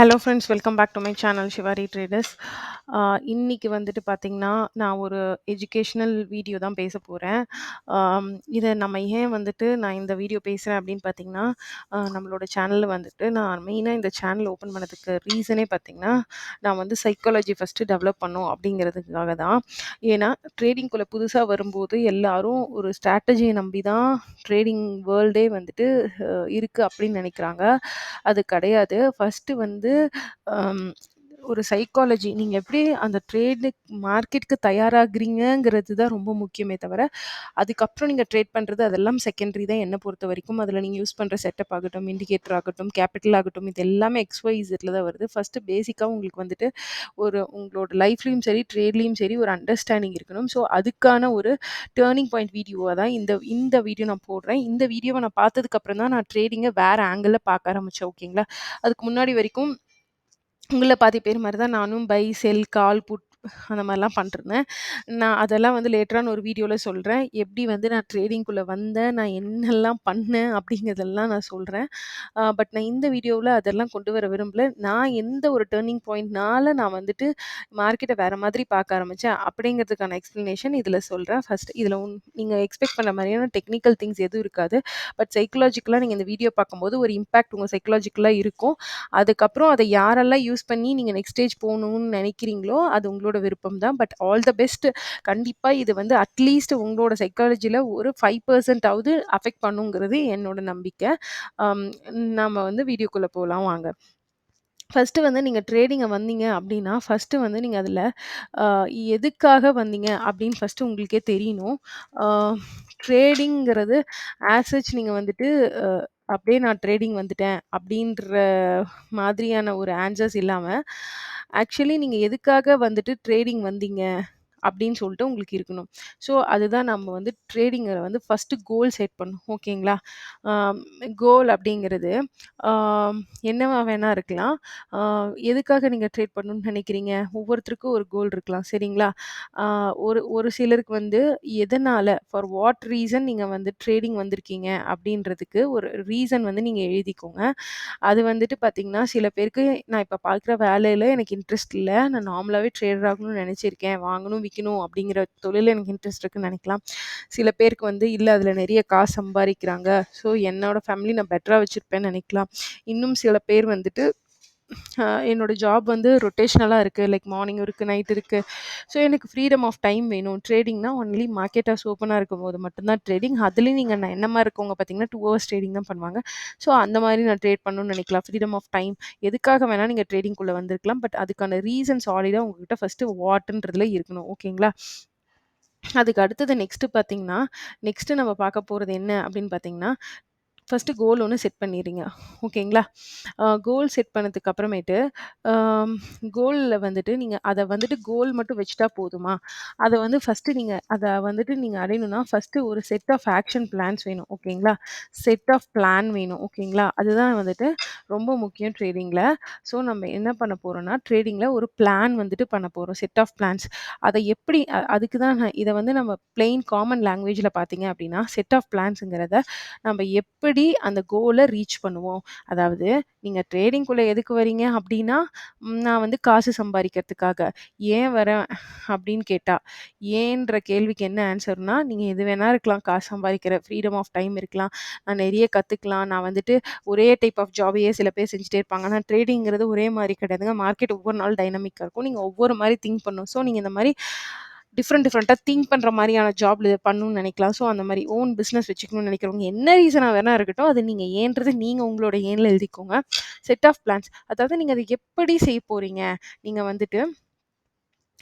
Hello friends, welcome back to my channel Shivari traders. இன்னைக்கு வந்துட்டு பார்த்தீங்கன்னா, நான் ஒரு எஜுகேஷ்னல் வீடியோ தான் பேச போறேன். ஆம், இத நம்ம ஏன் வந்துட்டு நான் இந்த வீடியோ பேசுறேன் அப்படின்னு பார்த்தீங்கன்னா, நம்மளோட சேனல்ல வந்துட்டு நான் மெயினா இந்த சேனல் ஓப்பன் பண்ணதுக்கு ரீசனே பார்த்தீங்கன்னா, நான் வந்து சைக்காலஜி ஃபர்ஸ்ட்டு டெவலப் பண்ணணும் அப்படிங்கிறதுக்காக தான். ஏன்னா, ட்ரேடிங்குள்ள புதுசா வரும்போது எல்லாரும் ஒரு ஸ்ட்ராட்டஜிய நம்பி தான் ட்ரேடிங் வேர்ல்டே வந்துட்டு இருக்கு அப்படின்னு நெனைக்கிறாங்க. அது கிடையாது. ஃபர்ஸ்ட்டு வந்து அம் ஒரு சைக்காலஜி நீங்க எப்படி அந்த மார்க்கெட்க்கு தயாராகிறீங்கங்கிறது தான் ரொம்ப முக்கியமே தவிர, அதுக்கப்புறம் நீங்க ட்ரேட் பண்றது அதெல்லாம் செகண்டரி தான் என்ன பொறுத்தவரைக்கும். அதில நீங்க யூஸ் பண்ற செட்டப் ஆகட்டும், இண்டிகேட்டர் ஆகட்டும், கேப்பிட்டல் ஆகட்டும், இது எல்லாமே எக்ஸ், ஒய், இசட்ல தான் வருது. ஃபர்ஸ்ட்டு பேசிக்கா உங்களுக்கு வந்துட்டு உங்களோட லைஃப்லயும் சரி, ட்ரேட்லயும் சரி ஒரு அண்டர்ஸ்டாண்டிங் இருக்கணும். ஸோ, அதுக்கான ஒரு டர்னிங் பாயிண்ட் வீடியோவா தான் இந்த இந்த வீடியோ நான் போடுறேன். இந்த வீடியோவ நான் பார்த்ததுக்கு அப்புறம் தான் நான் ட்ரேடிங்க வேற ஆங்கிள்ல பார்க்க ஆரம்பிச்சேன். ஓகேங்களா? அதுக்கு முன்னாடி வரைக்கும் உங்கள பாதி பேர் மாரி தான் நானும் பை, செல், கால், புட் அந்த மாரிலாம் பண்ணிட்டுருந்தேன். நான் அதெல்லாம் வந்து லேட்டரான ஒரு வீடியோல சொல்றேன். எப்படி வந்து நான் ட்ரேடிங்குள்ள வந்தேன், நான் என்னெல்லாம் பண்ணேன் அப்படிங்கிறதெல்லாம் நான் சொல்றேன். பட் நான் இந்த வீடியோவுல அதெல்லாம் கொண்டு வர விரும்பல. நான் எந்த ஒரு டர்னிங் பாயிண்ட்னால நான் வந்துட்டு மார்க்கெட்ட வேற மாதிரி பார்க்க ஆரம்பிச்சேன் அப்படிங்கிறதுக்கான எக்ஸ்ப்ளனேஷன் இதில சொல்றேன். ஃபர்ஸ்ட் இதில நீங்க எக்ஸ்பெக்ட் பண்ண மாரியான டெக்னிக்கல் திங்ஸ் எதுவும் இருக்காது. பட் சைக்காலஜிக்கலா நீங்க இந்த வீடியோ பார்க்கும்போது ஒரு இம்பாக்ட் உங்க சைக்காலஜிக்கலா இருக்கும். அதுக்கப்புறம் அத யாரெல்லாம் யூஸ் பண்ணி நீங்க நெக்ஸ்ட் ஸ்டேஜ் போணும்னு நெனைக்கிறீங்களோ, அது உங்களோட விருப்பம் தான். But all the best. கண்டிப்பா இது வந்து அட்லீஸ்ட் உங்களோட சைக்காலஜில ஒரு 5% ஆவது அஃபெக்ட் பண்ணுங்கிறது என்னோட நம்பிக்கை. அம் நாம வந்து வீடியோக்குள்ள போலாம் வாங்க. ஃபர்ஸ்ட்டு வந்து நீங்க ட்ரேடிங்க வந்தீங்க அப்டின்னா, ஃபர்ஸ்ட்டு வந்து நீங்க அதில அ எதுக்காக வந்தீங்க அப்டின்னு ஃபர்ஸ்ட்டு உங்களுக்கே தெரியணும். அ ட்ரேடிங்கிறது ஆஸ் சச் நீங்க வந்துட்டு அ அப்டியே நான் ட்ரேடிங் வந்துட்டேன் அப்டின்ற மாதிரியான ஒரு ஆன்சர்ஸ் இல்லாம, ஆக்சுவலி நீங்க எதுக்காக வந்துட்டு ட்ரேடிங் வந்தீங்க? அப்டின்னு சொல்லிட்டு உங்களுக்கு இருக்கணும். ஸோ, அதுதான் நம்ம வந்து ட்ரேடிங்ல வந்து ஃபர்ஸ்ட்டு கோல் செட் பண்ணணும். ஓகேங்களா? ஆம் கோல் அப்டிங்கிறது என்னவா வேணா இருக்கலாம். ஆ எதுக்காக நீங்க ட்ரேட் பண்ணணும்னு நினைக்கிறீங்க? ஒவ்வொருத்தருக்கும் ஒரு கோல் இருக்கலாம். சரிங்களா? ஆ ஒரு ஒரு சிலருக்கு வந்து எதனால ஃபார் வாட் ரீசன் நீங்க வந்து ட்ரேடிங் வந்திருக்கீங்க அப்படின்றதுக்கு ஒரு ரீசன் வந்து நீங்க எழுதிக்கோங்க. அது வந்துட்டு பார்த்தீங்கன்னா, சில பேருக்கு நான் இப்ப பார்க்குற வேலையில எனக்கு இன்ட்ரெஸ்ட் இல்ல. நான் நார்மலாவே ட்ரேடர் ஆகணும்னு நெனைச்சிருக்கேன். வாங்கணும், விக்கணும் அப்படிங்கிற தொழில்ல எனக்கு இன்ட்ரெஸ்ட் இருக்குன்னு நெனைக்கலாம். சில பேருக்கு வந்து இல்ல அதில நெறைய காசு சம்பாரிக்கிறாங்க. ஸோ என்னோட ஃபேமிலி நான் பெட்டரா வச்சிருப்பேன்னு நெனைக்கலாம். இன்னும் சில பேர் வந்துட்டு என்னோட ஜாப் வந்து ரொட்டேஷனலா இருக்கு. லைக் மார்னிங் இருக்கு, நைட் இருக்கு. ஸோ எனக்கு ஃப்ரீடம் ஆஃப் டைம் வேணும். ட்ரேடிங்னா ஒன்லி மார்க்கெட் ஹவுஸ் ஓப்பனா இருக்கும்போது மட்டும் தான் ட்ரேடிங். அதுலயும் நீங்க என்ன மாரி இருக்கவங்க பார்த்தீங்கன்னா, 2 ஹவர்ஸ் ட்ரேடிங் தான் பண்ணுவாங்க. ஸோ அந்த மாரி நான் ட்ரேட் பண்ணணும்னு நெனைக்கலாம். ஃப்ரீடம் ஆஃப் டைம் எதுக்காக வேணா நீங்க ட்ரேடிங்குள்ள வந்திருக்கலாம். பட் அதுக்கான ரீசன் சாலிடா உங்ககிட்ட ஃபர்ஸ்ட்டு வாட்ன்றதுல இருக்கணும். ஓகேங்களா? அதுக்கு அடுத்தது நெக்ஸ்ட்டு பார்த்தீங்கன்னா, நெக்ஸ்ட்டு நம்ம பார்க்க போறது என்ன அப்படின்னு பார்த்தீங்கன்னா, ஃபர்ஸ்ட்டு கோல் ஒண்ணு செட் பண்ணிறீங்க. ஓகேங்களா? கோல் செட் பண்ணதுக்கு அப்புறமேட்டு, அம் கோல்ல வந்துட்டு நீங்க அத வந்துட்டு கோல் மட்டும் வச்சுட்டா போதுமா? அத வந்து ஃபர்ஸ்ட்டு நீங்க அத வந்துட்டு நீங்க அடையணும்னா, ஃபர்ஸ்ட்டு ஒரு செட் ஆஃப் ஆக்ஷன் பிளான்ஸ் வேணும். ஓகேங்களா? செட் ஆஃப் பிளான் வேணும். ஓகேங்களா? அதுதான் வந்துட்டு ரொம்ப முக்கியம் ட்ரேடிங்ல. ஸோ, நம்ம என்ன பண்ண போறோம்னா, ட்ரேடிங்ல ஒரு பிளான் வந்துட்டு பண்ண போறோம். Set of plans. அத எப்படி அதுக்கு தான் இத வந்து நம்ம பிளெயின் காமன் லாங்குவேஜ்ல பார்த்தீங்க அப்படின்னா, செட் ஆஃப் பிளான்ஸ்ங்கிறத நம்ம எப்படி அந்த கோல ரீச் பண்ணுவோம். அதாவது நீங்க ட்ரேடிங்குள்ள எதுக்கு வரீங்க அப்படின்னா, நான் வந்து காசு சம்பாரிக்கிறதுக்காக. ஏன் வரேன் அப்படின்னு கேட்டா, ஏன்ற கேள்விக்கு என்ன ஆன்சர்னா, நீங்க எது வேணா இருக்கலாம். காசு சம்பாதிக்கிற ஃப்ரீடம் ஆஃப் டைம் இருக்கலாம். நான் நெறைய கத்துக்கலாம். நான் வந்துட்டு ஒரே டைப் ஆஃப் ஜாபையே சில பேர் செஞ்சுட்டே இருப்பாங்க. ஆனா ட்ரேடிங்கிறது ஒரே மாரி கிடையாதுங்க. மார்க்கெட் ஒவ்வொரு நாள் டைனமிக்கா இருக்கும். நீங்க ஒவ்வொரு மாரி திங்க் பண்ணணும். ஸோ, நீங்க இந்த மாரி டிஃப்ரெண்ட்டா திங்க் பண்ற மாரியான ஜாப்ல பண்ணணும்னு நெனைக்கலாம். ஸோ, அந்த மாரி ஓன் பிசினஸ் வச்சுக்கணும்னு நெனைக்கிறவங்க என்ன ரீசனா வேணா இருக்கட்டும். அது நீங்க ஏன்றது நீங்க உங்களோட ஏன்ல எழுதிக்கோங்க. Set of plans. அதாவது நீங்க அத எப்படி செய்ய போறீங்க? நீங்க வந்துட்டு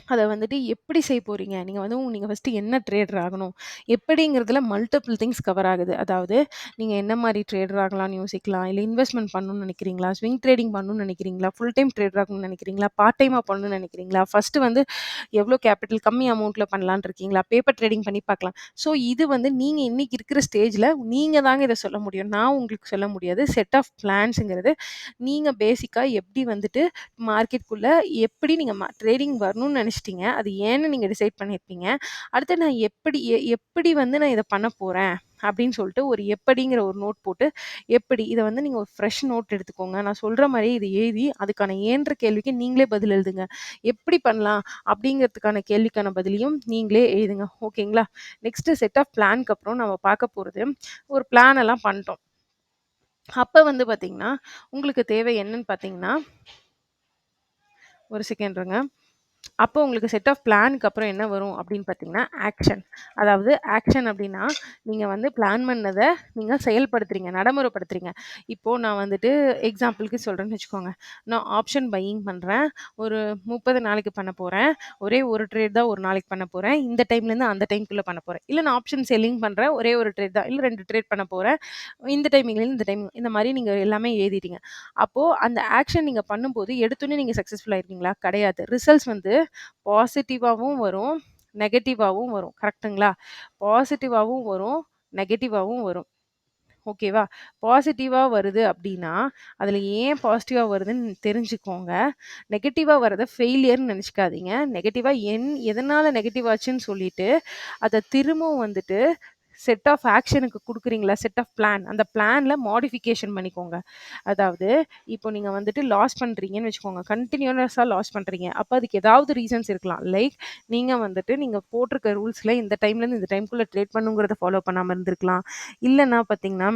அத வந்துட்டு எப்படி செய்ய போறீங்க? நீங்க ஃபர்ஸ்ட்டு என்ன ட்ரேடர் ஆகணும்? எப்படிங்கிறதுல மல்டிபிள் திங்ஸ் கவர் ஆகுது. அதாவது நீங்க என்ன மாரி ட்ரேடர் ஆகலாம்னு யோசிக்கலாம். இல்ல இன்வெஸ்ட்மென்ட் பண்ணணும்னு நெனைக்கிறீங்களா? ஸ்விங் ட்ரேடிங் பண்ணணும்னு நெனைக்கிறீங்களா? ஃபுல் டைம் ட்ரேடர் ஆகணும்னு நெனைக்கிறீங்களா? பார்ட் டைமா பண்ணணும்னு நெனைக்கிறீங்களா? ஃபர்ஸ்ட்டு வந்து எவ்வளோ கேப்பிட்டல் கம்மி அமௌண்ட்ல பண்ணலான்னு இருக்கீங்களா? பேப்பர் ட்ரேடிங் பண்ணி பார்க்கலாம். ஸோ இது வந்து நீங்க இன்னைக்கு இருக்கிற ஸ்டேஜ்ல நீங்க தாங்க இத சொல்ல முடியும். நான் உங்களுக்கு சொல்ல முடியாது. செட் ஆஃப் பிளான்ஸ்ங்கிறது நீங்க பேசிக்கா எப்படி வந்துட்டு மார்க்கெட்குள்ள எப்படி நீங்க ட்ரேடிங் வரணும்னு நெனச்சுட்டீங்க. அது ஏன்னு நீங்க டிசைட் பண்ணியிருப்பீங்க. அடுத்து நான் எப்படி எப்படி வந்து நான் இத பண்ண போறேன். அப்படின்னு சொல்லிட்டு ஒரு எப்படிங்கிற ஒரு நோட் போட்டு, எப்படி இத வந்து நீங்க ஒரு ஃப்ரெஷ் நோட் எடுத்துக்கோங்க. நான் சொல்ற மாரியே இத எழுதி, அதுக்கான ஏன்ற கேள்விக்கு நீங்களே பதில் எழுதுங்க. எப்படி பண்ணலாம்? அப்படிங்கிறதுக்கான கேள்விக்கான பதிலையும் நீங்களே எழுதுங்க. ஓகேங்களா? நெக்ஸ்ட் செட் ஆஃப் பிளான்க்கு அப்புறம் நம்ம பார்க்க போறது, ஒரு பிளான் எல்லாம் பண்ணிட்டோம். அப்ப வந்து பார்த்தீங்கன்னா, உங்களுக்கு தேவை என்னன்னு பார்த்தீங்கன்னா, ஒரு செகண்ட் இருங்க. அப்போ உங்களுக்கு செட் ஆஃப் பிளானுக்கு அப்புறம் என்ன வரும் அப்படின்னு பார்த்தீங்கன்னா, ஆக்ஷன். அதாவது ஆக்ஷன் அப்படின்னா, நீங்க வந்து பிளான் பண்ணத நீங்க செயல்படுத்துறீங்க, நடைமுறைப்படுத்துறீங்க. இப்போ நான் வந்துட்டு எக்ஸாம்பிளுக்கு சொல்றேன்னு வச்சுக்கோங்க. நான் ஆப்ஷன் பையிங் பண்றேன். ஒரு 30 நாளைக்கு பண்ண போறேன். ஒரே ஒரு ட்ரேட் தான் ஒரு நாளைக்கு பண்ண போறேன். இந்த டைம்லேருந்து அந்த டைம்க்குள்ள பண்ண போறேன். இல்ல நான் ஆப்ஷன் செல்லிங் பண்றேன். ஒரே ஒரு ட்ரேட் தான். இல்ல 2 ட்ரேட் பண்ண போறேன். இந்த டைமிங்லேருந்து இந்த டைமிங் இந்த மாரி நீங்க எல்லாமே எழுதிட்டீங்க. அப்போ அந்த ஆக்ஷன் நீங்க பண்ணும்போது எடுத்தோனே நீங்க சக்சஸ்ஃபுல் ஆயிருவீங்களா? கிடையாது. ரிசல்ட்ஸ் வந்து பாசிட்டிவாவும் வரும், நெகட்டிவாவும் வரும். கரெக்ட்டுங்களா? பாசிட்டிவாவும் வரும், நெகட்டிவாவும் வரும். ஓகேவா? பாசிட்டிவா வருது அப்டின்னா, அதுல ஏன் பாசிட்டிவா வருதுன்னு தெரிஞ்சுக்கோங்க. நெகட்டிவா வரத ஃபெயிலியர்ன்னு நெனச்சுக்காதீங்க. நெகட்டிவா எதனால நெகட்டிவ் ஆச்சுன்னு சொல்லிட்டு, அத திரும்பவும் வந்துட்டு செட் ஆஃப் ஆக்ஷனுக்கு குடுக்குறீங்களா? Set of plan. அந்த பிளான்ல மாடிஃபிகேஷன் பண்ணிக்கோங்க. அதாவது இப்போ நீங்க வந்துட்டு லாஸ் பண்றீங்கன்னு வச்சுக்கோங்க. கன்டினியூஸா லாஸ் பண்றீங்க. அப்ப அதுக்கு ஏதாவது ரீசன்ஸ் இருக்கலாம். லைக் நீங்க வந்துட்டு நீங்க போட்டிருக்க ரூல்ஸ்ல இந்த டைம்லேருந்து இந்த டைம்க்குள்ள ட்ரேட் பண்ணுங்கிறத ஃபாலோ பண்ணாம இருந்திருக்கலாம். இல்லன்னா பார்த்தீங்கன்னா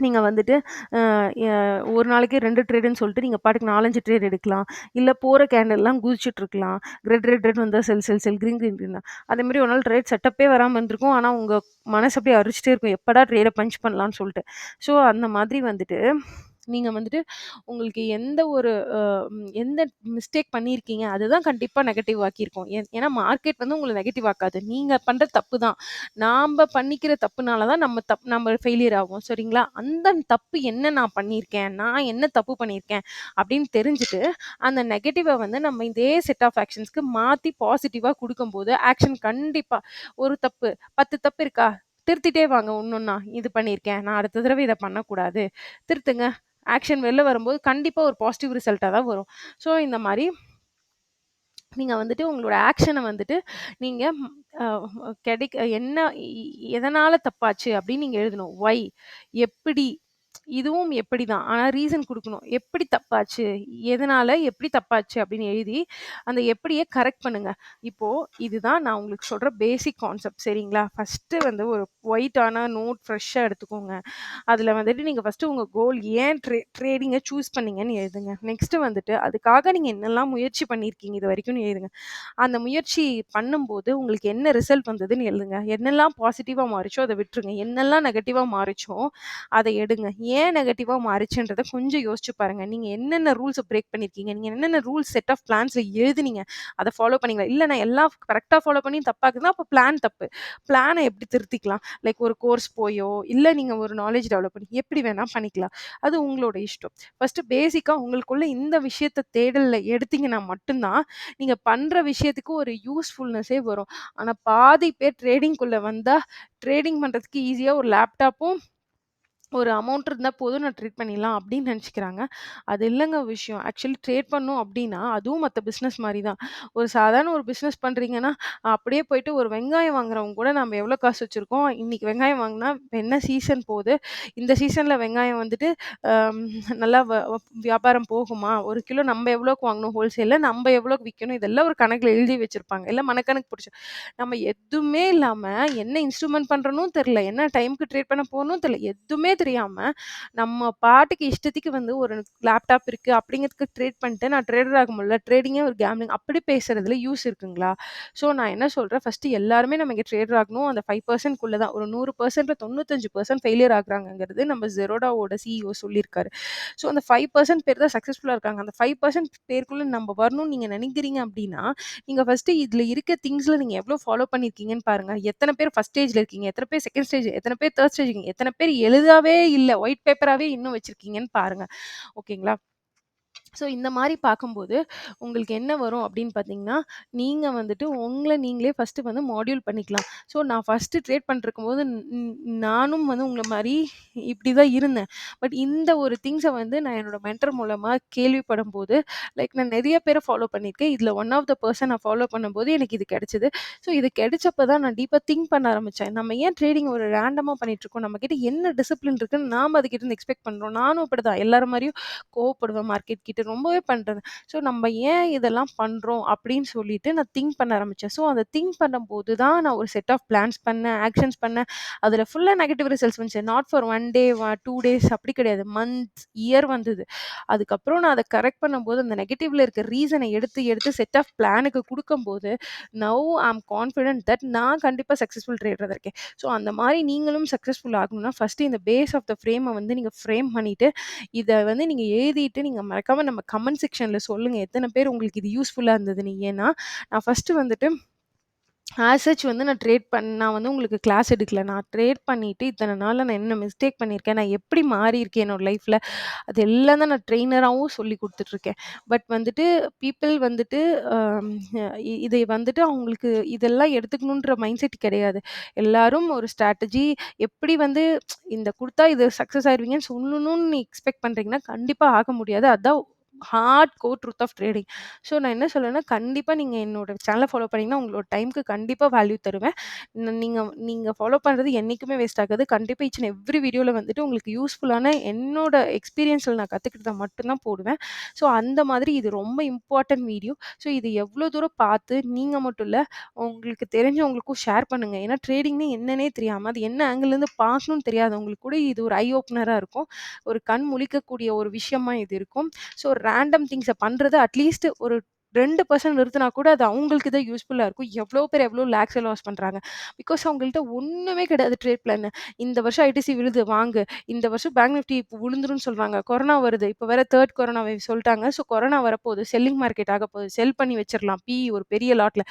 நீங்க வந்துட்டு அ எ ஒரு நாளைக்கு 2 ட்ரேடுன்னு சொல்லிட்டு நீங்க பாட்டுக்கு 4, 5 ட்ரேட் எடுக்கலாம். இல்ல போற கேண்டில்லாம் குதிச்சுட்ருக்கலாம். ரெட் வந்தா செல், செல், செல். கிரீன் தான். அதேமாரி ஒரு நாள் ட்ரேட் செட்டப்பே வராம இருந்திருக்கும். ஆனா உங்க மனசு அப்படியே அரிச்சுட்டே இருக்கும். எப்படா ட்ரேட பஞ்ச் பண்ணலான்னு சொல்ட்டு. ஸோ அந்த மாதிரி வந்துட்டு நீங்க வந்துட்டு உங்களுக்கு எந்த ஒரு எந்த மிஸ்டேக் பண்ணியிருக்கீங்க, அதுதான் கண்டிப்பா நெகட்டிவ் ஆக்கியிருக்கும். ஏன்னா மார்க்கெட் வந்து உங்கள நெகட்டிவ் ஆக்காது. நீங்க பண்ற தப்பு தான். நாம்ப பண்ணிக்கிற தப்புனால தான் நம்ம ஃபெயிலியர் ஆவோம். சரிங்களா? அந்த தப்பு என்ன நான் பண்ணியிருக்கேன்? நான் என்ன தப்பு பண்ணியிருக்கேன்? அப்படின்னு தெரிஞ்சுட்டு, அந்த நெகட்டிவ வந்து நம்ம இதே செட் ஆஃப் ஆக்ஷன்ஸ்க்கு மாத்தி பாசிட்டிவா குடுக்கும்போது, ஆக்ஷன் கண்டிப்பா ஒரு தப்பு 10 தப்பு இருக்கா? திருத்திட்டே வாங்க ஒண்ணொன்னா. இது பண்ணியிருக்கேன். நான் அடுத்த தடவ இத பண்ணக்கூடாது. திருத்துங்க. ஆக்ஷன் வெளில வரும்போது கண்டிப்பா ஒரு பாசிட்டிவ் ரிசல்ட்டா தான் வரும். ஸோ இந்த மாரி நீங்க வந்துட்டு உங்களோட ஆக்ஷன வந்துட்டு நீங்க அ என்ன எதனால தப்பாச்சு அப்படின்னு நீங்க எழுதணும். ஒய்? எப்படி? இதுவும் எப்படிதான். ஆனா ரீசன் குடுக்கணும். எப்படி தப்பாச்சு? எதனால? எப்படி தப்பாச்சு? அப்படின்னு எழுதி, அந்த எப்படிய கரெக்ட் பண்ணுங்க. இப்போ இதுதான் நான் உங்களுக்கு சொல்ற பேசிக் கான்செப்ட் சரிங்களா? ஃபர்ஸ்ட்டு வந்து ஒரு ஒயிட்டான நோட் ஃப்ரெஷ்ஷா எடுத்துக்கோங்க. அதுல வந்துட்டு நீங்க ஃபர்ஸ்ட்டு உங்க கோல் ஏன் ட்ரேடிங்க சூஸ் பண்ணீங்கன்னு எழுதுங்க. நெக்ஸ்ட்டு வந்துட்டு அதுக்காக நீங்க என்னலாம் முயற்சி பண்ணியிருக்கீங்க இதுவரைக்கும்னு எழுதுங்க. அந்த முயற்சி பண்ணும்போது உங்களுக்கு என்ன ரிசல்ட் வந்ததுன்னு எழுதுங்க. என்னெல்லாம் பாசிட்டிவா மாறுச்சோ அத விட்டுருங்க. என்னெல்லாம் நெகட்டிவா மாறுச்சோ அத எடுங்க. ஏன் நெகட்டிவா மாறுச்சுன்றத கொஞ்சம் யோசிச்சு பாருங்க. நீங்க என்னென்ன ரூல்ஸ பிரேக் பண்ணியிருக்கீங்க? நீங்க என்னென்ன ரூல்ஸ் செட் ஆஃப் பிளான்ஸ்ல எழுதுனீங்க? அத ஃபாலோ பண்ணீங்களா? இல்ல நான் எல்லாம் கரெக்ட்டா ஃபாலோ பண்ணி தப்பாக்குதுன்னா, அப்ப பிளான் தப்பு. பிளான எப்படி திருத்திக்கலாம்? லைக் ஒரு கோர்ஸ் போயோ, இல்ல நீங்க ஒரு நாலேட்ஜ் டெவலப் பண்ணி எப்படி வேணா பண்ணிக்கலாம். அது உங்களோட இஷ்டம். ஃபர்ஸ்ட்டு பேசிக்கா உங்களுக்குள்ள இந்த விஷயத்த தேடல்ல எடுத்தீங்கன்னா மட்டும் தான், நீங்க பண்ற விஷயத்துக்கு ஒரு யூஸ்ஃபுல்னஸே வரும். ஆனா பாதி பேர் ட்ரேடிங்குள்ள வந்தா, ட்ரேடிங் பண்றதுக்கு ஈஸியா ஒரு லேப்டாப்பும் ஒரு அமௌண்ட் இருந்தா போதும் நான் ட்ரேட் பண்ணிடலாம் அப்படின்னு நினச்சுக்கிறாங்க. அது இல்லங்க விஷயம். ஆக்சுவலி ட்ரேட் பண்ணோம் அப்படின்னா, அதுவும் மத்த பிசினஸ் மாரி தான். ஒரு சாதாரண ஒரு பிசினஸ் பண்றீங்கன்னா, அப்படியே போயிட்டு ஒரு வெங்காயம் வாங்குறவங்க கூட நம்ம எவ்வளோ காசு வச்சிருக்கோம், இன்னைக்கு வெங்காயம் வாங்குனா என்ன சீசன் போது, இந்த சீசன்ல வெங்காயம் வந்துட்டு அம் நல்லா வியாபாரம் போகுமா? 1 கிலோ நம்ம எவ்வளோக்கு வாங்கணும் ஹோல்சேல்ல, நம்ம எவ்வளோக்கு விக்கணும், இதெல்லாம் ஒரு கணக்குல எழுதி வச்சிருப்பாங்க. இல்ல மனக்கணக்கு புடிச்சு நம்ம எதுவுமே இல்லாம, என்ன இன்ஸ்ட்ருமென்ட் பண்றோன்னும் தெரியல. என்ன டைம்க்கு ட்ரேட் பண்ண போறோம்னும் தெரியல. எதுவுமே தெரியாம, நம்ம பாட்டுக்கு இஷ்டத்துக்கு வந்து ஒரு லேப்டாப் இருக்கு அப்படிங்கிறதுக்கு ட்ரேட் பண்ணிட்டு, நான் ட்ரேடர் ஆக முடியல. ட்ரேடிங்கே ஒரு கேம்பிளிங் அப்படி பேசுறதுல யூஸ் இருக்குங்களா? ஸோ நான் என்ன சொல்றேன், ஃபர்ஸ்ட்டு எல்லாருமே நம்ம இங்க ட்ரேடர் ஆகணும். அந்த 5% குள்ள தான். ஒரு 100%ல 95% ஃபெயிலியர் ஆகுறாங்கங்கிறது நம்ம Zerodhaவோட சிஇஓ சொல்லியிருக்காரு. ஸோ அந்த 5% பேர் தான் சக்சஸ்ஃபுல்லா இருக்காங்க. அந்த 5% பேருக்குள்ள நம்ம வரணும்னு நீங்க நினைக்கிறீங்க அப்படின்னா, நீங்க ஃபர்ஸ்ட்டு இதுல இருக்க திங்ஸ்ல நீங்க எவ்ளோ ஃபாலோ பண்ணியிருக்கீங்கன்னு பாருங்க. எத்தன பேர் ஃபர்ஸ்ட் ஸ்டேஜ்ல இருக்கீங்க? எத்தன பேர் செகண்ட் ஸ்டேஜ்? எத்தன பேர் தேர்ட் ஸ்டேஜ் இருக்கீங்க? எத்தன பேர் எழுதவே இல்ல. ஒயிட் பேப்பராவே இன்னும் வச்சிருக்கீங்கன்னு பாருங்க. ஓகேங்களா? ஸோ இந்த மாரி பார்க்கும்போது, உங்களுக்கு என்ன வரும் அப்படின்னு பார்த்தீங்கன்னா, நீங்க வந்துட்டு உங்கள நீங்களே ஃபர்ஸ்ட்டு வந்து மாடியூல் பண்ணிக்கலாம். ஸோ நான் ஃபர்ஸ்ட்டு ட்ரேட் பண்ணிட்டுருக்கும்போது, நானும் வந்து உங்கள மாரி இப்படி தான் இருந்தேன். பட் இந்த ஒரு திங்ஸ வந்து நான் என்னோட மென்டர் மூலமா கேள்விப்படும்போது, லைக் நான் நெறைய பேர ஃபாலோ பண்ணியிருக்கேன். இதுல ஒன் ஆஃப் த பெர்சன் நான் ஃபாலோ பண்ணும்போது எனக்கு இது கிடைச்சது. ஸோ இது கிடைச்சப்ப தான் நான் டீப்பா திங்க் பண்ண ஆரம்பிச்சேன். நம்ம ஏன் ட்ரேடிங் ஒரு ரேண்டமா பண்ணிட்டுருக்கோம்? நம்மகிட்ட என்ன டிசிப்ளின் இருக்குன்னு நாம அதுகிட்டருந்து எக்ஸ்பெக்ட் பண்றோம். நானும் அப்படிதான் எல்லார் மாரியும் கோவப்படுவேன் மார்க்கெட் கிட்ட. ரொம்பவே பண்றது. ஸோ நம்ம ஏன் இதெல்லாம் பண்றோம்? அப்படின்னு சொல்லிட்டு நான் திங்க் பண்ண ஆரம்பிச்சேன். ஸோ அந்த திங்க் பண்ணும்போது தான் நான் ஒரு செட் ஆஃப் பிளான்ஸ் பண்ணேன், ஆக்ஷன்ஸ் பண்ணேன். அதுல ஃபுல்லா நெகட்டிவ் ரிசல்ட்ஸ் வந்துச்சு. நாட் ஃபார் 1 டே, 2 டேஸ் அப்படி கிடையாது. மந்த்ஸ், இயர் வந்தது. அதுக்கப்புறம் நான் அத கரெக்ட் பண்ணும்போது, அந்த நெகட்டிவ்ல இருக்க ரீசன எடுத்து, எடுத்து செட் ஆஃப் பிளானுக்கு குடுக்கும்போது, now I am confident that நான் கண்டிப்பா சக்சஸ்ஃபுல் ட்ரேடரா தான் இருக்கேன். ஸோ அந்த மாரி நீங்களும் சக்சஸ்ஃபுல் ஆகணும்னா, ஃபர்ஸ்ட்டு இந்த பேஸ் ஆஃப் த ஃப்ரேம வந்து நீங்க ஃப்ரேம் பண்ணிட்டு, இத வந்து நீங்க எழுதிட்டு, நீங்க மறக்காம நம்ம கமெண்ட் செக்ஷன்ல சொல்லுங்க. எத்தன பேர் உங்களுக்கு இது யூஸ்ஃபுல்லா இருந்ததுன்னு. ஏன்னா, நான் ஃபர்ஸ்ட்டு வந்துட்டு ஆஸ் சச் வந்து நான் வந்து உங்களுக்கு கிளாஸ் எடுக்கல. நான் ட்ரேட் பண்ணிட்டு இத்தன நாள்ல நான் என்ன மிஸ்டேக் பண்ணியிருக்கேன், நான் எப்படி மாறியிருக்கேன் என்னோட லைஃப்ல, அது எல்லாம் தான் நான் ட்ரெய்னராவும் சொல்லிக் குடுத்துட்டுருக்கேன். பட் வந்துட்டு பீப்பிள் வந்துட்டு அம் இதை வந்துட்டு அவங்களுக்கு இதெல்லாம் எடுத்துக்கணுன்ற மைண்ட் செட் கிடையாது. எல்லாரும் ஒரு ஸ்ட்ராட்டஜி எப்படி வந்து இந்த குடுத்தா இது சக்சஸ் ஆயிருவீங்கன்னு சொல்லணும்னு நீ எக்ஸ்பெக்ட் பண்றீங்கன்னா, கண்டிப்பா ஆக முடியாது. அதான் hard core truth of trading. So நான் என்ன சொல்றேன்னா, கண்டிப்பா நீங்க என்னோட சேனல ஃபாலோ பண்ணீங்கன்னா, உங்களோட டைம்க்கு கண்டிப்பா வேல்யூ தருவேன். நீங்க நீங்க ஃபாலோ பண்றது என்னைக்குமே வேஸ்ட் ஆகாது. கண்டிப்பா ஈச் அண்ட் எவ்ரி வீடியோல வந்துட்டு உங்களுக்கு யூஸ்ஃபுல்லான என்னோட எக்ஸ்பீரியன்ஸ்ல நான் கத்துக்கிட்டத மட்டும் தான் போடுவேன். ஸோ அந்த மாதிரி இது ரொம்ப இம்பார்ட்டன்ட் வீடியோ. ஸோ இது எவ்ளோ தூரம் பார்த்து நீங்க மட்டும் இல்ல, உங்களுக்கு தெரிஞ்சவங்களுக்கும் ஷேர் பண்ணுங்க. ஏன்னா ட்ரேடிங்னா என்னன்னே தெரியாம, அது என்ன ஆங்கிள்லேருந்து பார்க்கணும்னு தெரியாதவங்களுக்கு கூட இது ஒரு ஐ ஓப்பனரா இருக்கும். ஒரு கண் முழிக்கக்கூடிய ஒரு விஷயமா இது இருக்கும். ஸோ ரேண்டம் திங்ஸ பண்றது அட்லீஸ்ட் ஒரு 2% நிறுத்துனா கூட அது அவங்களுக்கு தான் யூஸ்ஃபுல்லா இருக்கும். எவ்ளோ பேர் எவ்ளோ லேக்ஸ லாஸ் பண்றாங்க. பிகாஸ் அவங்கள்ட்ட ஒண்ணுமே கிடையாது ட்ரேட் பிளான். இந்த வருஷம் ஐடிசி விழுது வாங்கு. இந்த வருஷம் பேங்க் நிஃப்டி இப்ப விழுந்துரும்னு சொல்றாங்க. கொரோனா வருது. இப்ப வேற 3 கொரோனா வேவ் சொல்ட்டாங்க. ஸோ கொரோனா வரப்போகுது. செல்லிங் மார்க்கெட் ஆகப்போகுது. செல் பண்ணி வச்சிரலாம். ஒரு பெரிய லாட்ல.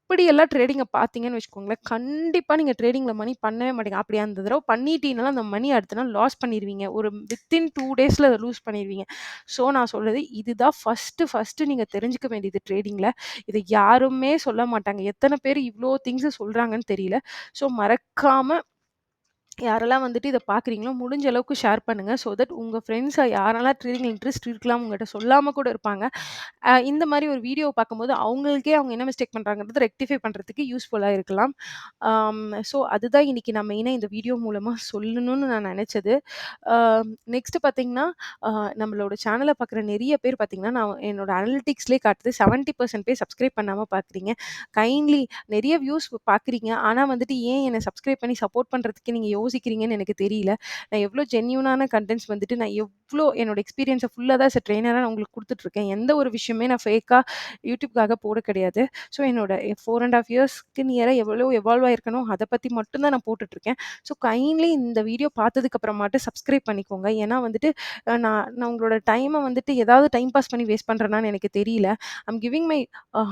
இப்படியெல்லாம் ட்ரேடிங்க பார்த்தீங்கன்னு வச்சுக்கோங்களேன், கண்டிப்பா நீங்க ட்ரேடிங்ல மணி பண்ணவே மாட்டீங்க. அப்படி அந்த தடவ பண்ணிட்டீங்கன்னா, அந்த மணி அடுத்த நாள் லாஸ் பண்ணிருவீங்க. ஒரு வித்தின் 2 டேஸ்ல அத லூஸ் பண்ணிருவீங்க. ஸோ நான் சொல்றது இதுதான் ஃபர்ஸ்ட்டு நீங்க தெரிஞ்சுக்க வேண்டியது ட்ரேடிங்ல. இத யாருமே சொல்ல மாட்டாங்க. எத்தன பேர் இவ்ளோ திங்ஸ சொல்றாங்கன்னு தெரியல. ஸோ மறக்காம யாரெல்லாம் வந்துட்டு இத பார்க்குறீங்களோ, முடிஞ்ச அளவுக்கு ஷேர் பண்ணுங்க. ஸோ தட் உங்க ஃப்ரெண்ட்ஸ் யாரெல்லாம் ட்ரேடிங்ல இன்ட்ரெஸ்ட் இருக்கலாம், உங்ககிட்ட சொல்லாம கூட இருப்பாங்க. இந்த மாரி ஒரு வீடியோ பார்க்கும்போது, அவங்களுக்கே அவங்க என்ன மிஸ்டேக் பண்றாங்கன்றத ரெக்டிஃபை பண்றதுக்கு யூஸ்ஃபுல்லா இருக்கலாம். ஆம் ஸோ அதுதான் இன்னைக்கு நான் மெயினா இந்த வீடியோ மூலமா சொல்லணும்னு நான் நெனச்சது. ஆ நெக்ஸ்ட் பார்த்தீங்கன்னா, அ நம்மளோட சேனல பார்க்குற நெறைய பேர் பார்த்தீங்கன்னா, நான் என்னோட அனலிட்டிக்ஸ்லயே காட்டுது 70% பேர் சப்ஸ்கிரைப் பண்ணாம பார்க்குறீங்க. கைண்ட்லி நெறைய வியூஸ் பார்க்குறீங்க. ஆனா வந்துட்டு ஏன் என்ன சப்ஸ்கிரைப் பண்ணி சப்போர்ட் பண்றதுக்கு நீங்க யோசிக்கிறீங்கன்னு எனக்கு தெரியல. நான் எவ்ளோ ஜென்யூனான கன்டென்ட்ஸ் வந்துட்டு நான் எவ்ளோ என்னோட எக்ஸ்பீரியன்ஸ ஃபுல்லா தான் ட்ரெய்னரா நான் உங்களுக்கு குடுத்துட்டுருக்கேன். எந்த ஒரு விஷயமே நான் ஃபேக்கா யூடியூப்காக போட கிடையாது. ஸோ என்னோட 4 1/2 இயர்ஸ்க்கு நியரா எவ்வளோ எவால்வ் ஆயிருக்கனோ, அத பத்தி மட்டும் தான் நான் போட்டுட்டுருக்கேன். ஸோ கைண்ட்லி இந்த வீடியோ பார்த்ததுக்கு அப்புறமாட்டு சப்ஸ்கிரைப் பண்ணிக்கோங்க. ஏன்னா வந்துட்டு நான் நான் உங்களோட டைம வந்துட்டு ஏதாவது டைம் பாஸ் பண்ணி வேஸ்ட் பண்றேனான்னு எனக்கு தெரியல. I'm giving my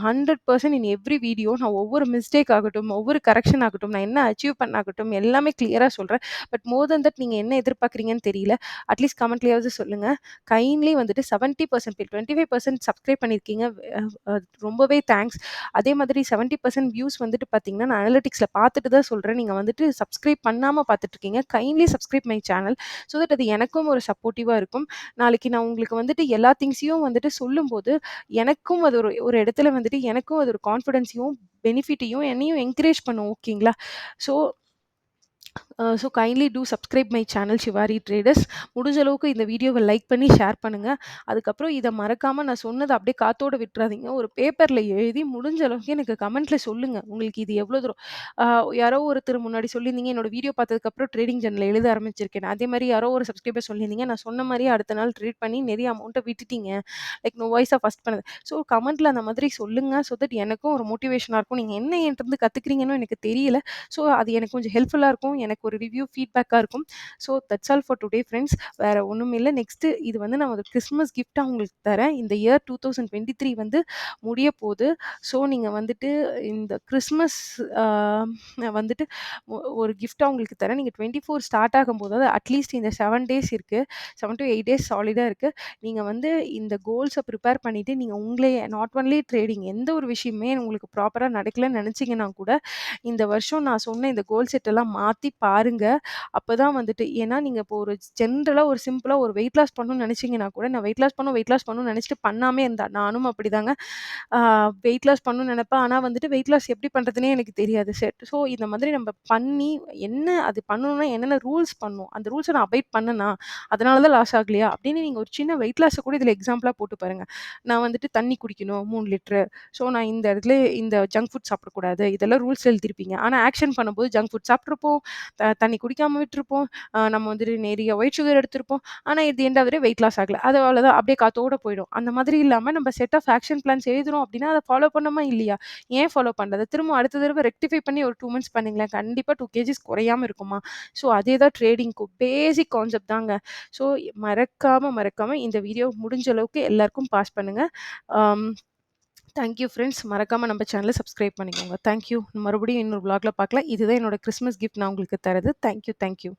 100% in every video. நான் ஒவ்வொரு மிஸ்டேக் ஆகட்டும், ஒவ்வொரு கரெக்ஷன் ஆகட்டும், நான் என்ன அச்சீவ் பண்ணாகட்டும், எல்லாமே கிளியரா சொல்றேன். பட் மோர் தென் தட் நீங்க என்ன எதிர்பார்க்குறீங்கன்னு தெரியல. அட்லீஸ்ட் கமெண்ட்லயாவது சொல்லுங்க. கைண்ட்லி வந்துட்டு 70% பேர் 25% சப்ஸ்கிரைப் பண்ணியிருக்கீங்க. அ அ ரொம்பவே தேங்க்ஸ். அதே மாதிரி 70% வியூஸ் வந்துட்டு பார்த்தீங்கன்னா, நான் அனலிட்டிக்ஸ்ல பார்த்துட்டு தான் சொல்றேன். நீங்க வந்துட்டு சப்ஸ்கிரைப் பண்ணாம பார்த்துட்டுருக்கீங்க. Kindly subscribe my channel. So that அது எனக்கும் ஒரு சப்போர்ட்டிவா இருக்கும். நாளைக்கு நான் உங்களுக்கு வந்துட்டு எல்லா திங்ஸையும் வந்துட்டு சொல்லும்போது, எனக்கும் அது ஒரு ஒரு இடத்துல வந்துட்டு எனக்கும் அது ஒரு கான்ஃபிடன்ஸையும், பெனிஃபிட்டையும் என்னையும் என்கரேஜ் பண்ணும். ஓகேங்களா? So so kindly do subscribe my channel Shivari traders. முடிஞ்ச அளவுக்கு இந்த வீடியோவ லைக் பண்ணி ஷேர் பண்ணுங்க. அதுக்கப்புறம் இத மறக்காம நான் சொன்னத அப்படியே காத்தோட விட்டுறாதீங்க. ஒரு பேப்பர்ல எழுதி முடிஞ்ச அளவுக்கு எனக்கு கமெண்ட்ல சொல்லுங்க. உங்களுக்கு இது எவ்வளோ தூரம் அ யாரோ ஒருத்தர் முன்னாடி சொல்லியிருந்தீங்க, என்னோட வீடியோ பார்த்ததுக்கப்புறம் ட்ரேடிங் ஜர்னல்ல எழுத ஆரம்பிச்சிருக்கேன். அதே மாரி யாரோ ஒரு சப்ஸ்கிரைபர் சொல்லியிருந்தீங்க, நான் சொன்ன மாரியே அடுத்த நாள் ட்ரேட் பண்ணி நெறைய அமௌண்ட்ட விட்டுட்டீங்க. லைக் நோ வாய்ஸா ஃபர்ஸ்ட் பண்ணது. ஸோ கமெண்ட்ல அந்த மாதிரி சொல்லுங்க. ஸோ தட் எனக்கும் ஒரு மோட்டிவேஷனா இருக்கும். நீங்க என்ன என்ட்டருந்து கத்துக்கிறீங்கன்னு எனக்கு தெரியல. ஸோ அது எனக்கு கொஞ்சம் ஹெல்ப்ஃபுல்லா இருக்கும். எனக்கு ஒரு ரிவ்யூ ஃபீட்பேக்கா இருக்கும். So that's all for today friends. வேற ஒண்ணும் இல்ல. நெக்ஸ்ட்டு இது வந்து நான் ஒரு கிறிஸ்மஸ் கிஃப்ட்டா உங்களுக்கு தரேன். இந்த இயர் 2023 வந்து முடியப்போது. ஸோ நீங்க வந்துட்டு இந்த கிறிஸ்மஸ் ஆ வந்துட்டு ஒரு கிஃப்ட்டா உங்களுக்கு தரேன். நீங்க 24 ஸ்டார்ட் ஆகும்போது அட்லீஸ்ட் இந்த 7 டேஸ் இருக்கு. 7 டூ 8 டேஸ் சாலிடா இருக்கு. நீங்க வந்து இந்த கோல்ஸ ப்ரிப்பேர் பண்ணிட்டு, நீங்க உங்களயே நாட் ஒன்லி ட்ரேடிங் எந்த ஒரு விஷயமே உங்களுக்கு ப்ராப்பரா நடக்கலன்னு நெனச்சீங்கன்னா கூட, இந்த வருஷம் நான் சொன்ன இந்த கோல் செட் எல்லாம் மாத்தி பாருங்க. அப்பதான் வந்துட்டு ஏன்னா நீங்க இப்போ ஒரு ஜென்ரலா ஒரு சிம்பிளா ஒரு வெயிட் லாஸ் பண்ணணும்னு நெனச்சீங்கன்னா கூட, நான் வெயிட் லாஸ் பண்ணணும்னு நெனச்சுட்டு பண்ணாமயே இருந்தா நானும் அப்படிதாங்க. ஆ வெயிட் லாஸ் பண்ணணும்னு நெனப்பேன். ஆனா வந்துட்டு வெயிட் லாஸ் எப்படி பண்றதுன்னே எனக்கு தெரியாது. ஸோ இந்த மாதிரி நம்ம பண்ணி என்ன அது பண்ணணும்னா என்னென்ன ரூல்ஸ் பண்ணணும். அந்த ரூல்ஸ நான் அபாய்ட் பண்ணனா, அதனால தான் லாஸ் ஆகலையா? அப்படின்னு நீங்க ஒரு சின்ன வெயிட் லாஸ கூட இதுல எக்ஸாம்பிளா போட்டு பாருங்க. நான் வந்துட்டு தண்ணி குடிக்கணும் 3 லிட்டரு. ஸோ நான் இந்த இடத்துல இந்த ஜங்க் ஃபுட் சாப்பிடக்கூடாது. இதெல்லாம் ரூல்ஸ் எழுதியிருப்பீங்க. ஆனா ஆக்ஷன் பண்ணும்போது ஜங்க் ஃபுட் சாப்பிட்டுருப்போம். தண்ணி குடிக்காம விட்டுருப்போம். நம்ம வந்துட்டு நிறைய ஒயிட் சுகர் எடுத்திருப்போம். ஆனா இது end of the day weight loss ஆகல. அது அவ்வளோதான் அப்படியே காத்தோட போயிடும். அந்த மாதிரி இல்லாம நம்ம செட் ஆஃப் ஆக்ஷன் பிளான்ஸ் எழுதுறோம் அப்படின்னா, அத ஃபாலோ பண்ணோமா இல்லையா? ஏன் ஃபாலோ பண்ணல? அத திரும்ப அடுத்த தடவ ரெக்டிஃபை பண்ணி ஒரு 2 மந்த்ஸ் பண்ணீங்களேன். கண்டிப்பா 2 கேஜிஸ் குறையாம இருக்குமா? ஸோ அதே தான் ட்ரேடிங்க்கும். பேசிக் கான்செப்ட் தாங்க. ஸோ மறக்காம இந்த வீடியோ முடிஞ்ச அளவுக்கு எல்லாருக்கும் பாஸ் பண்ணுங்க. அம் தேங்க் யூ ஃப்ரெண்ட்ஸ். மறக்காம நம்ம சேனல சப்ஸ்கிரைப் பண்ணிக்கோங்க. Thank you. மறுபடியும் இன்னொரு வ்ளாக்ல பார்க்கலாம். இதுதான் என்னோட கிறிஸ்மஸ் கிஃப்ட் நான் உங்களுக்கு தர்றது. Thank you.